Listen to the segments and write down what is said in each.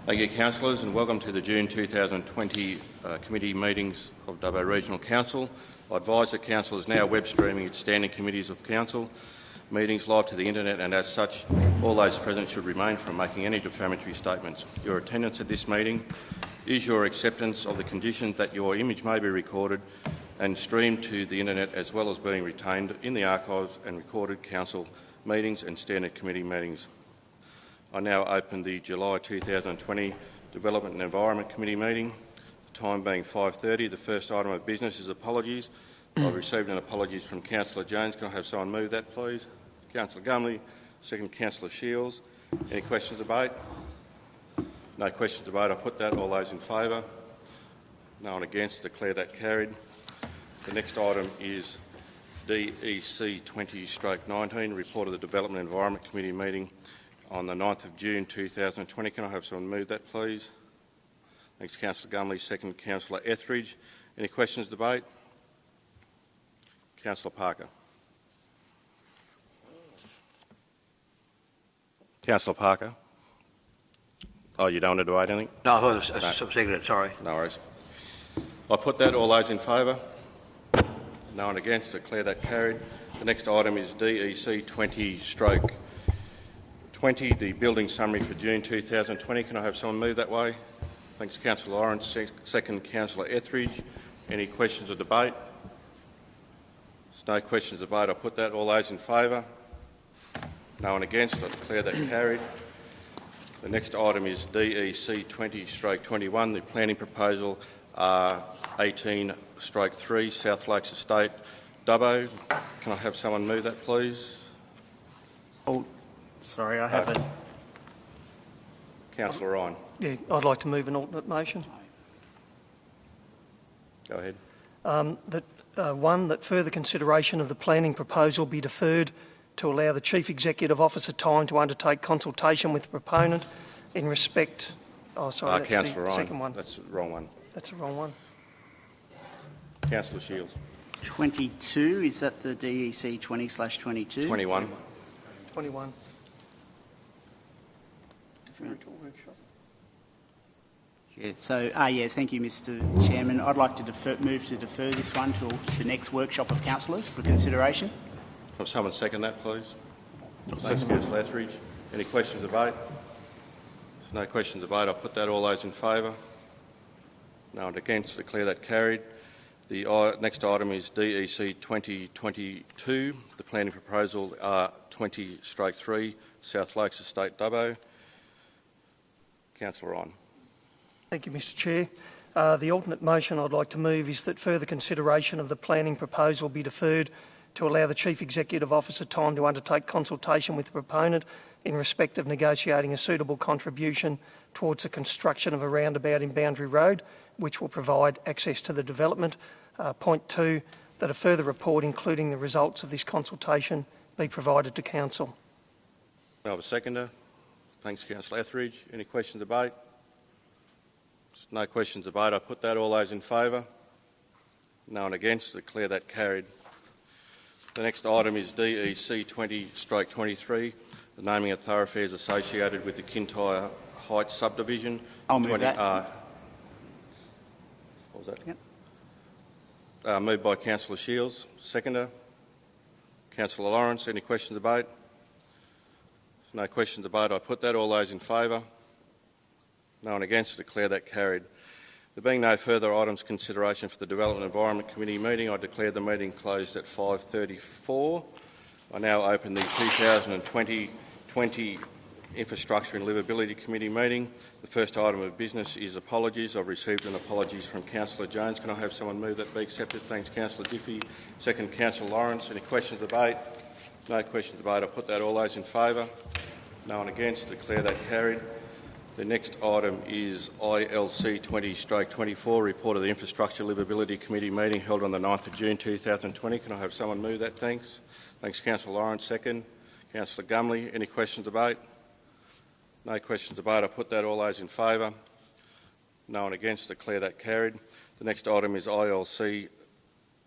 Thank you, councillors, and welcome to the June 2020 committee meetings of Dubbo Regional Council. I advise that council is now web streaming its standing committees of council meetings live to the internet, and as such, all those present should remain from making any defamatory statements. Your attendance at this meeting is your acceptance of the condition that your image may be recorded and streamed to the internet, as well as being retained in the archives and recorded council meetings and standing committee meetings. I now open the July 2020 Development and Environment Committee meeting, the time being 5:30. The first item of business is apologies. I've received an apology from Councillor Jones. Can I have someone move that, please? Councillor Gumley, second Councillor Shields. Any questions of debate? No questions of debate. I put that. All those in favour? No one against. Declare that carried. The next item is DEC 20/19, report of the Development and Environment Committee meeting on the 9th of June 2020. Can I have someone move that, please? Thanks, Councillor Gumley. Second, Councillor Etheridge. Any questions, debate? Councillor Parker. Councillor Parker. Oh, you don't want to debate anything? No, I thought it was a subsecretary, sorry. No worries. I put that. All those in favour? No one against. Declare that carried. The next item is DEC 20/20, the building summary for June 2020. Can I have someone move that way? Thanks, Councillor Lawrence. Second, Councillor Etheridge. Any questions or debate? There's no questions or debate. I put that. All those in favour? No one against. I declare that carried. The next item is DEC 20/21, the planning proposal 18/3, South Lakes Estate, Dubbo. Can I have someone move that, please? Oh, sorry, I haven't. Councillor Ryan. Yeah, I'd like to move an alternate motion. Go ahead. One, that further consideration of the planning proposal be deferred to allow the Chief Executive Officer time to undertake consultation with the proponent in respect... Oh, sorry, that's Councillor the Ryan. second one. That's the wrong one. That's the wrong one. Councillor Shields. 22, is that the DEC 20/22? 21. 21. Yeah, so, thank you, Mr Chairman. I'd like to move to defer this one till the next workshop of councillors for consideration. Have someone second that, please? Thanks, Councillor Etheridge. Any questions or debate? No questions or debate. I'll put that. All those in favour? No one against. Declare that carried. The next item is DEC 20/22, the planning proposal 20/3, South Lakes Estate, Dubbo. Councillor Ryan. Thank you, Mr Chair. The alternate motion I'd like to move is that further consideration of the planning proposal be deferred to allow the Chief Executive Officer time to undertake consultation with the proponent in respect of negotiating a suitable contribution towards the construction of a roundabout in Boundary Road, which will provide access to the development. Point 2, that a further report including the results of this consultation be provided to Council. I have a seconder. Thanks, Councillor Etheridge. Any questions, debate? No questions, debate. I put that. All those in favour? No one against. Declare that carried. The next item is DEC 20/23, the naming of thoroughfares associated with the Kintyre Heights subdivision. I'll move that. What was that? Yep. Moved by Councillor Shields. Seconder. Councillor Lawrence. Any questions, debate? No questions, debate. I put that. All those in favour? No one against. Declare that carried. There being no further items consideration for the Development and Environment Committee meeting, I declare the meeting closed at 5:34. I now open the 2020 Infrastructure and Livability Committee meeting. The first item of business is apologies. I've received an apology from Councillor Jones. Can I have someone move that be accepted? Thanks, Councillor Diffie. Second, Councillor Lawrence. Any questions, debate? No questions, debate. I put that. All those in favour? No one against. Declare that carried. The next item is ILC 20/24, report of the Infrastructure Livability Committee meeting held on the 9th of June 2020. Can I have someone move that? Thanks. Thanks, Councillor Lawrence. Second. Councillor Gumley. Any questions, debate? No questions, debate. I put that. All those in favour? No one against. Declare that carried. The next item is ILC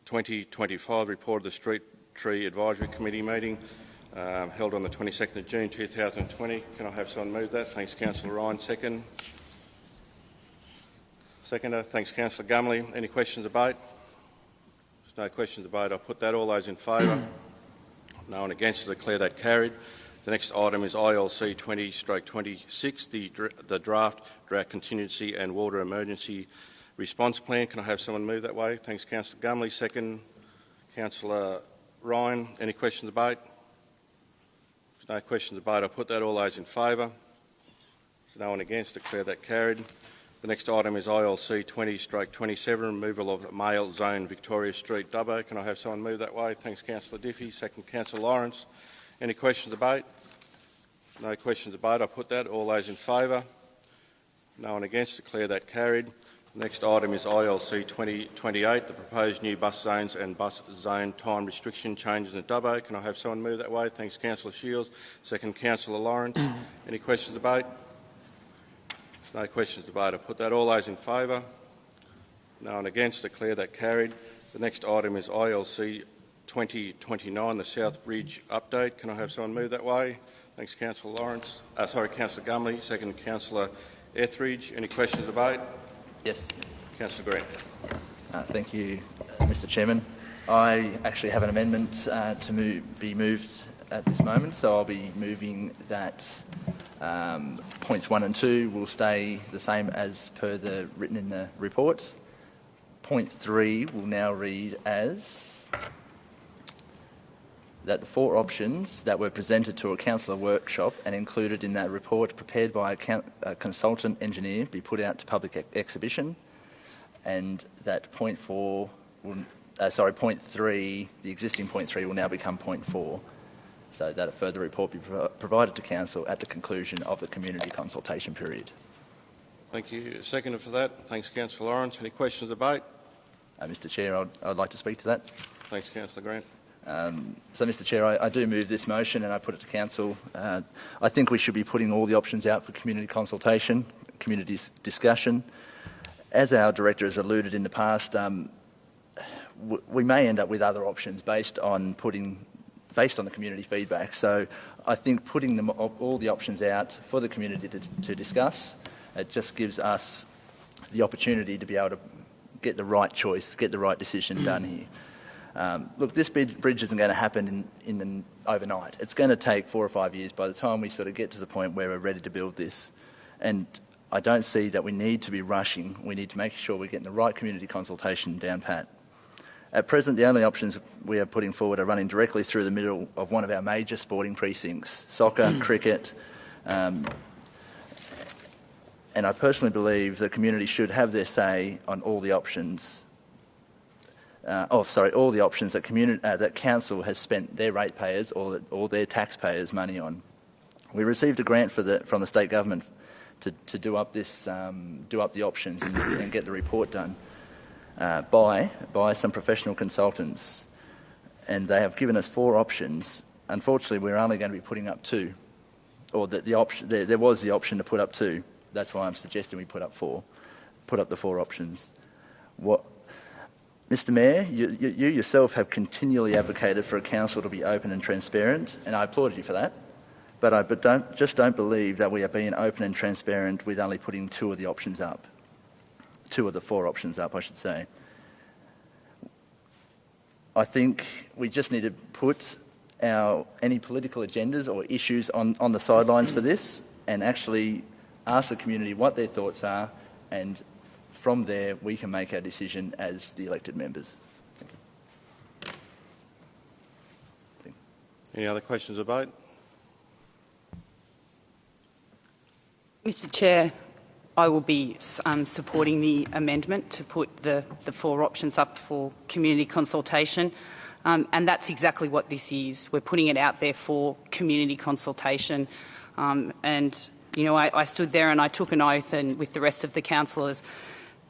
20/25, report of the Street Tree Advisory Committee meeting held on the 22nd of June 2020. Can I have someone move that? Thanks, Councillor Ryan. Second. Seconder. Thanks, Councillor Gumley. Any questions, debate? There's no questions, debate. I'll put that. All those in favour? No one against. I declare that carried. The next item is ILC 20/26, the draft drought contingency and water emergency response plan. Can I have someone move that way? Thanks, Councillor Gumley. Second, Councillor Ryan. Any questions, debate? There's no questions, debate. I'll put that. All those in favour? There's no one against. Declare that carried. The next item is ILC 20/27, removal of Mail Zone Victoria Street, Dubbo. Can I have someone move that way? Thanks, Councillor Diffie. Second, Councillor Lawrence. Any questions, debate? No questions, debate. I'll put that. All those in favour? No one against. Declare that carried. The next item is ILC 2028, the proposed new bus zones and bus zone time restriction changes in Dubbo. Can I have someone move that way? Thanks, Councillor Shields. Second, Councillor Lawrence. Any questions, debate? No questions, debate. I'll put that. All those in favour? No one against. Declare that carried. The next item is ILC 2029, the South Bridge update. Can I have someone move that way? Thanks, Councillor Lawrence. Councillor Gumley. Second, Councillor Etheridge. Any questions, debate? Yes. Councillor Grant. Thank you, Mr. Chairman. I actually have an amendment to be moved at this moment, so I'll be moving that points 1 and 2 will stay the same as per the written in the report. Point 3 will now read as that the 4 options that were presented to a councillor workshop and included in that report prepared by a consultant engineer be put out to public exhibition, and that point 3, the existing point 3 will now become point 4, so that a further report be provided to council at the conclusion of the community consultation period. Thank you. Seconder for that. Thanks, Councillor Lawrence. Any questions, debate? Mr. Chair, I'd like to speak to that. Thanks, Councillor Grant. So, Mr. Chair, I do move this motion and I put it to council. I think we should be putting all the options out for community consultation, community discussion. As our director has alluded in the past, we may end up with other options based on the community feedback. So I think putting all the options out for the community to discuss, it just gives us the opportunity to be able to get the right choice, get the right decision done here. Look, this bridge isn't going to happen overnight. It's going to take 4 or 5 years by the time we sort of get to the point where we're ready to build this. And I don't see that we need to be rushing. We need to make sure we're getting the right community consultation down pat. At present, the only options we are putting forward are running directly through the middle of one of our major sporting precincts, soccer, cricket, and I personally believe the community should have their say on all the options. All the options that council has spent their ratepayers or their taxpayers' money on. We received a grant from the state government to do up the options and get the report done by some professional consultants, and they have given us 4 options. Unfortunately, we're only going to be putting up 2, or there was the option to put up 2. That's why I'm suggesting we put up the 4 options. Mr. Mayor, you yourself have continually advocated for a council to be open and transparent, and I applaud you for that. But I don't believe that we are being open and transparent with only putting 2 of the options up. 2 of the 4 options up, I should say. I think we just need to put any political agendas or issues on the sidelines for this and actually ask the community what their thoughts are, and from there we can make our decision as the elected members. Thank you. Any other questions about? Mr. Chair, I will be supporting the amendment to put the 4 options up for community consultation, and that's exactly what this is. We're putting it out there for community consultation, and you know, I stood there and I took an oath and with the rest of the councillors,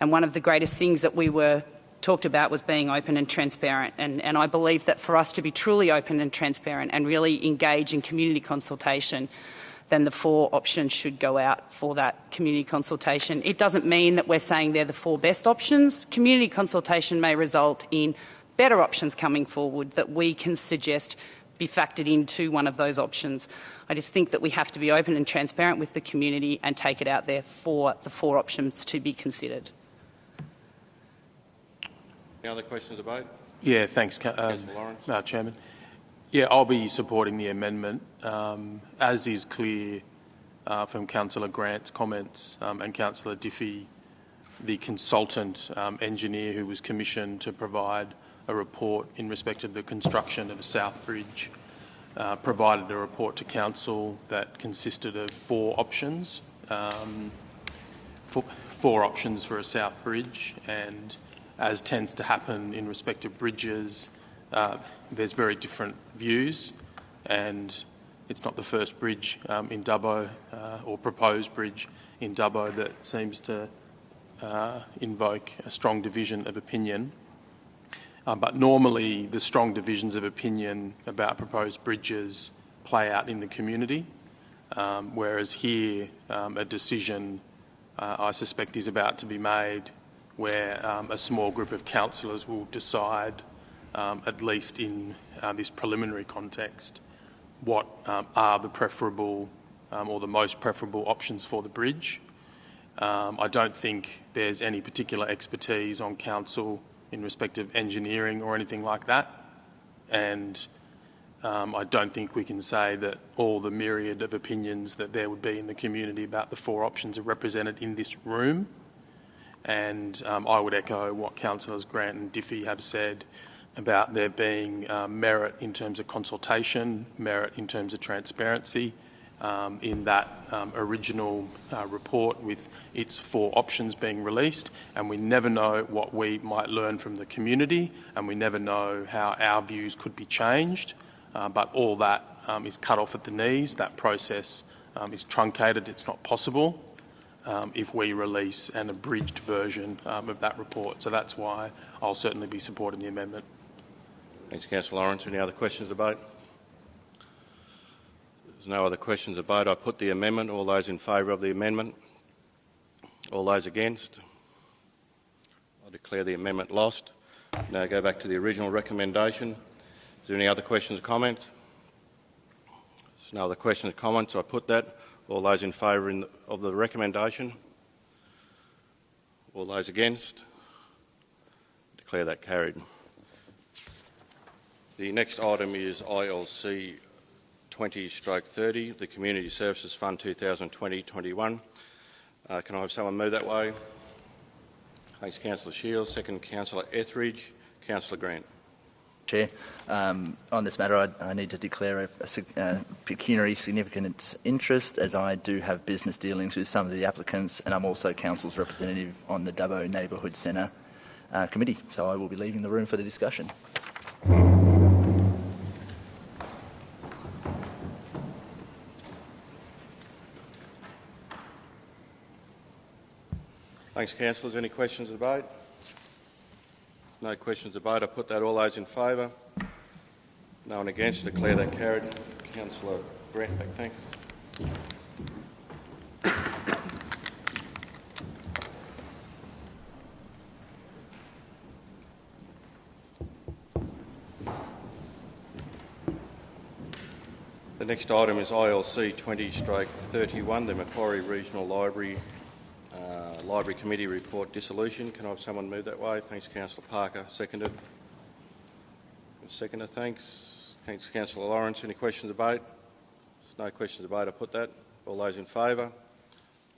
and one of the greatest things that we were talked about was being open and transparent, and I believe that for us to be truly open and transparent and really engage in community consultation, then the 4 options should go out for that community consultation. It doesn't mean that we're saying they're the 4 best options. Community consultation may result in better options coming forward that we can suggest be factored into one of those options. I just think that we have to be open and transparent with the community and take it out there for the 4 options to be considered. Any other questions of vote? Yeah, thanks, Councillor Lawrence. Chairman. Yeah, I'll be supporting the amendment. As is clear from Councillor Grant's comments and Councillor Diffie, the consultant engineer who was commissioned to provide a report in respect of the construction of a South Bridge provided a report to Council that consisted of four options for a South Bridge, and as tends to happen in respect of bridges, there's very different views, and it's not the first bridge in Dubbo or proposed bridge in Dubbo that seems to invoke a strong division of opinion. But normally the strong divisions of opinion about proposed bridges play out in the community, whereas here a decision I suspect is about to be made where a small group of councillors will decide, at least in this preliminary context, what are the preferable or the most preferable options for the bridge. I don't think there's any particular expertise on council in respect of engineering or anything like that, and I don't think we can say that all the myriad of opinions that there would be in the community about the four options are represented in this room. And I would echo what Councillors Grant and Diffie have said about there being merit in terms of consultation, merit in terms of transparency in that original report with its four options being released, and we never know what we might learn from the community, and we never know how our views could be changed, but all that is cut off at the knees. That process is truncated. It's not possible if we release an abridged version of that report. So that's why I'll certainly be supporting the amendment. Thanks, Councillor Lawrence. Any other questions of debate? There's no other questions of debate. I put the amendment. All those in favour of the amendment? All those against? I declare the amendment lost. Now go back to the original recommendation. Is there any other questions or comments? There's no other questions or comments. I put that. All those in favour of the recommendation? All those against? Declare that carried. The next item is ILC 20/30, the Community Services Fund 2020-21. Can I have someone move that way? Thanks, Councillor Shields. Second, Councillor Etheridge. Councillor Grant. Chair, on this matter, I need to declare a pecuniary significant interest, as I do have business dealings with some of the applicants, and I'm also Council's representative on the Dubbo Neighbourhood Centre Committee, so I will be leaving the room for the discussion. Thanks, councillors. Any questions of debate? No questions of debate. I put that. All those in favour? No one against. Declare that carried. Councillor Grant, back. Thanks. The next item is ILC 20/31, the Macquarie Regional Library Committee Report Dissolution. Can I have someone move that way? Thanks, Councillor Parker. Seconded. Seconder, thanks. Thanks, Councillor Lawrence. Any questions of debate? There's no questions of debate. I put that. All those in favour?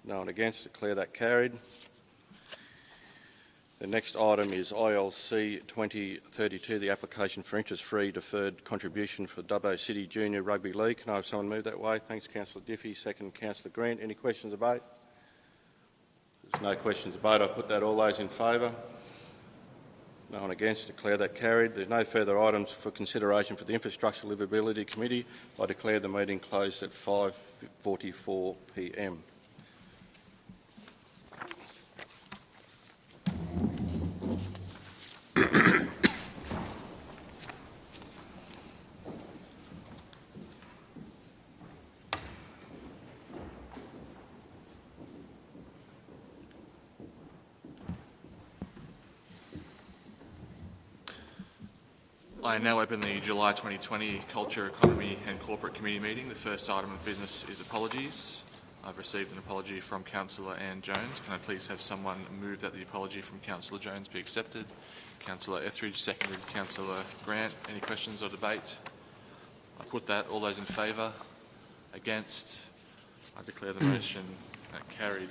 No one against. Declare that carried. The next item is ILC 2032, the application for interest-free deferred contribution for Dubbo City Junior Rugby League. Can I have someone move that way? Thanks, Councillor Diffie. Second, Councillor Grant. Any questions of debate? There's no questions of debate. I put that. All those in favour? No one against. Declare that carried. There are no further items for consideration for the Infrastructure Livability Committee. I declare the meeting closed at 5:44 p.m. I now open the July 2020 Culture, Economy and Corporate Committee meeting. The first item of business is apologies. I've received an apology from Councillor Anne Jones. Can I please have someone move that the apology from Councillor Jones be accepted? Councillor Etheridge, seconded Councillor Grant. Any questions or debate? I put that. All those in favour? Against? I declare the motion carried.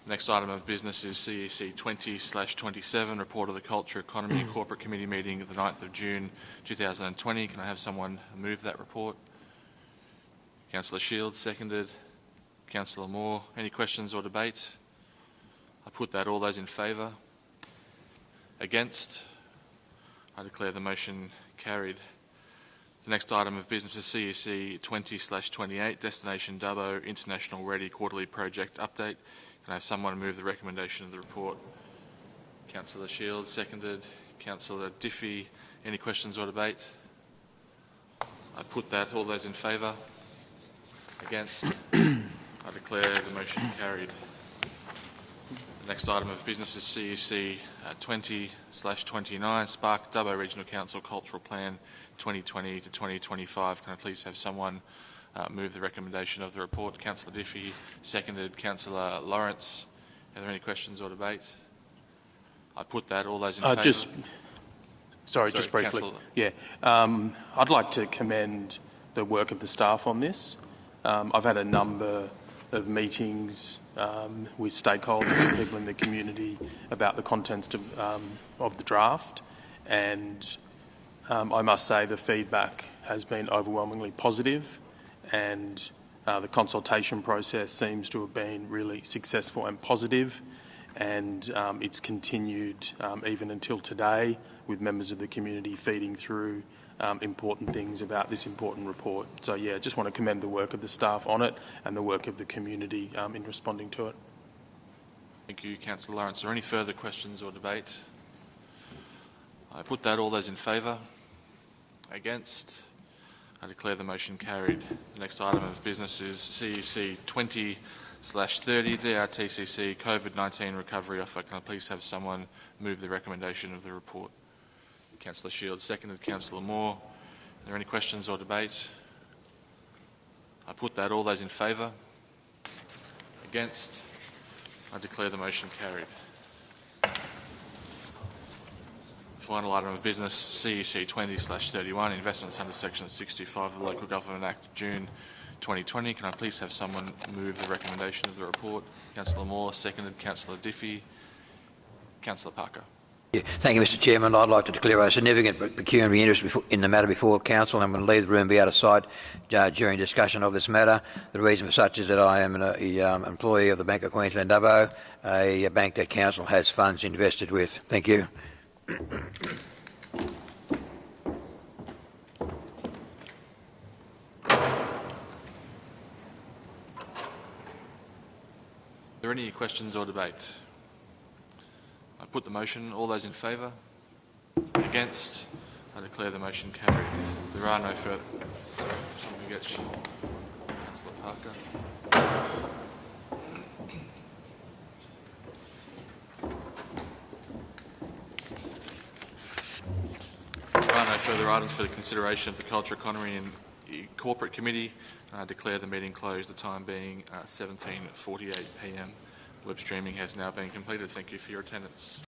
Next item of business is CEC 20/27, Report of the Culture, Economy and Corporate Committee meeting of the 9th of June 2020. Can I have someone move that report? Councillor Shields, seconded. Councillor Moore. Any questions or debate? I put that. All those in favour? Against? I declare the motion carried. The next item of business is CEC 20/28, Destination Dubbo International Ready Quarterly Project Update. Can I have someone move the recommendation of the report? Councillor Shields, seconded. Councillor Diffie. Any questions or debate? I put that. All those in favour? Against? I declare the motion carried. The next item of business is CEC 20/29, Spark Dubbo Regional Council Cultural Plan 2020 to 2025. Can I please have someone move the recommendation of the report? Councillor Diffie, seconded. Councillor Lawrence. Are there any questions or debate? I put that. All those in favour? Just briefly. Councillor. Yeah, I'd like to commend the work of the staff on this. I've had a number of meetings with stakeholders and people in the community about the contents of the draft, and I must say the feedback has been overwhelmingly positive, and the consultation process seems to have been really successful and positive, and it's continued even until today with members of the community feeding through important things about this important report. So yeah, just want to commend the work of the staff on it and the work of the community in responding to it. Thank you, Councillor Lawrence. Are there any further questions or debate? I put that. All those in favour? Against? I declare the motion carried. The next item of business is CEC 20/30, DRTCC COVID-19 Recovery Offer. Can I please have someone move the recommendation of the report? Councillor Shields, seconded. Councillor Moore. Are there any questions or debate? I put that. All those in favour? Against? I declare the motion carried. Final item of business, CEC 20/31, Investments under Section 65 of the Local Government Act, June 2020. Can I please have someone move the recommendation of the report? Councillor Moore, seconded. Councillor Diffie. Councillor Parker. Yeah, thank you, Mr. Chairman. I'd like to declare a significant pecuniary interest in the matter before Council. I'm going to leave the room, be out of sight during discussion of this matter. The reason for such is that I am an employee of the Bank of Queensland Dubbo, a bank that Council has funds invested with. Thank you. Are there any questions or debate? I put the motion. All those in favour? Against? I declare the motion carried. There are no further... Somebody gets Councillor Parker. There are no further items for the consideration of the Culture, Economy and Corporate Committee. I declare the meeting closed, the time being 17:48 p.m. Web streaming has now been completed. Thank you for your attendance.